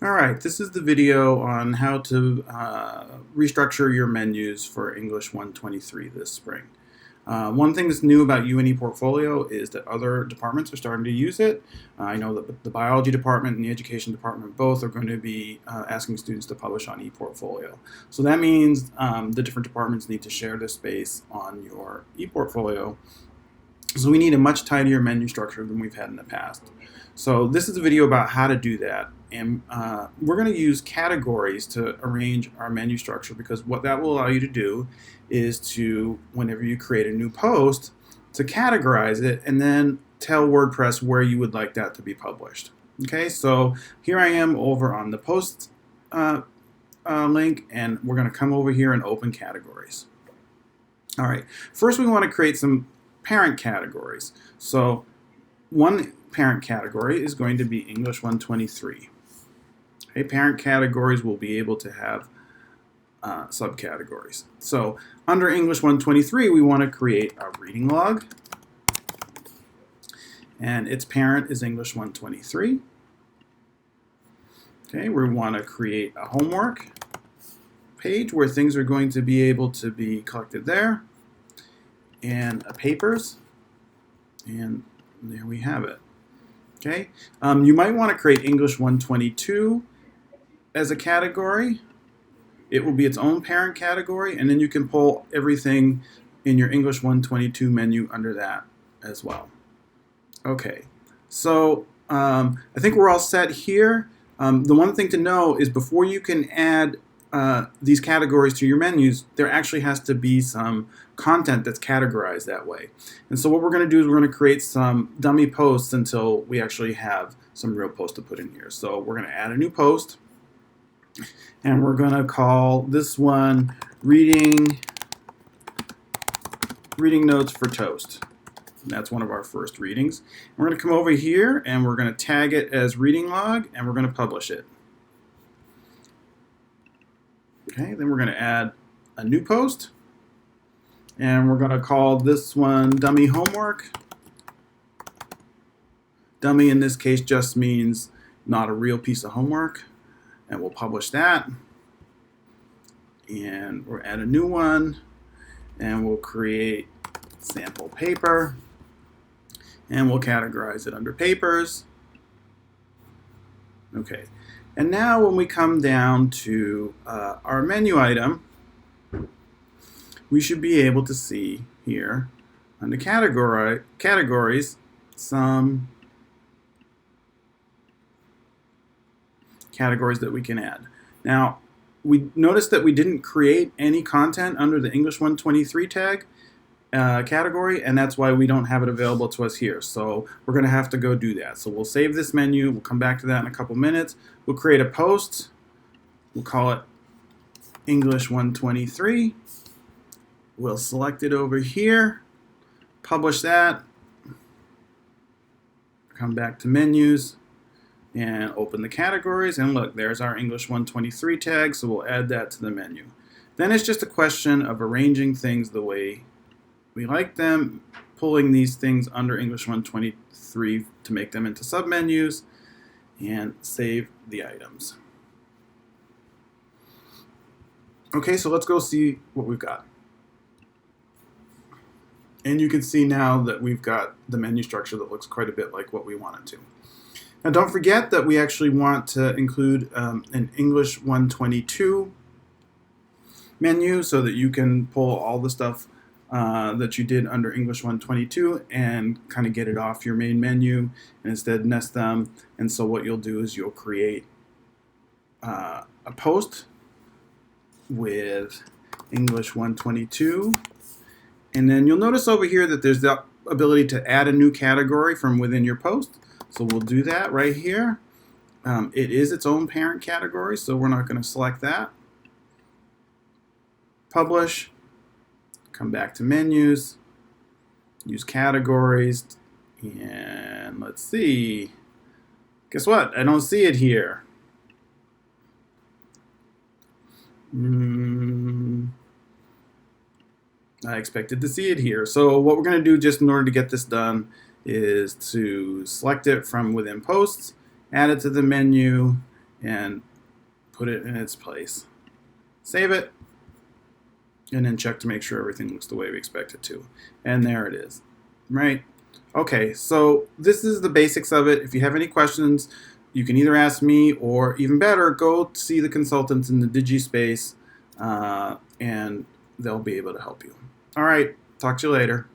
Alright, this is the video on how to restructure your menus for English 123 this spring. One thing that's new about UNE Portfolio is that other departments are starting to use it. I know that the biology department and the education department both are going to be asking students to publish on ePortfolio. So that means the different departments need to share this space on your ePortfolio. So we need a much tidier menu structure than we've had in the past. So this is a video about how to do that, and we're going to use categories to arrange our menu structure, because what that will allow you to do is to, whenever you create a new post, to categorize it and then tell WordPress where you would like that to be published. Okay, so here I am over on the post link, and we're going to come over here and open categories. All right, first we want to create some parent categories. So one parent category is going to be English 123. Okay, parent categories will be able to have subcategories. So under English 123, we want to create a reading log, and its parent is English 123. Okay, we want to create a homework page where things are going to be able to be collected there, and a papers, and there we have it. Okay, you might want to create English 122 as a category. It will be its own parent category, and then you can pull everything in your English 122 menu under that as well. Okay, so I think we're all set here. The one thing to know is before you can add these categories to your menus, there actually has to be some content that's categorized that way. And so what we're going to do is we're going to create some dummy posts until we actually have some real posts to put in here. So we're going to add a new post, and we're going to call this one reading notes for toast. And that's one of our first readings. And we're going to come over here and we're going to tag it as reading log, and we're going to publish it. Okay, then we're going to add a new post, and we're going to call this one dummy homework. Dummy in this case just means not a real piece of homework, and we'll publish that. And we'll add a new one, and we'll create sample paper, and we'll categorize it under papers. Okay. And now when we come down to our menu item, we should be able to see here under categories some categories that we can add. Now, we noticed that we didn't create any content under the English 123 tag category, and that's why we don't have it available to us here. So we're going to have to go do that. So we'll save this menu. We'll come back to that in a couple minutes. We'll create a post. We'll call it English 123. We'll select it over here, publish that, come back to menus, and open the categories, and look, there's our English 123 tag, so we'll add that to the menu. Then it's just a question of arranging things the way we like them, pulling these things under English 123 to make them into submenus, and save the items. Okay, so let's go see what we've got. And you can see now that we've got the menu structure that looks quite a bit like what we want it to. Now don't forget that we actually want to include an English 122 menu so that you can pull all the stuff that you did under English 122 and kind of get it off your main menu and instead nest them. And so what you'll do is you'll create a post with English 122, and then you'll notice over here that there's the ability to add a new category from within your post. So we'll do that right here. It is its own parent category, so we're not going to select that. Publish. Come back to menus, use categories, and let's see. Guess what? I don't see it here. I expected to see it here. So what we're going to do just in order to get this done is to select it from within posts, add it to the menu, and put it in its place. Save it, and then check to make sure everything looks the way we expect it to. And there it is, right? Okay, so this is the basics of it. If you have any questions, you can either ask me or, even better, go see the consultants in the DigiSpace, and they'll be able to help you. All right, talk to you later.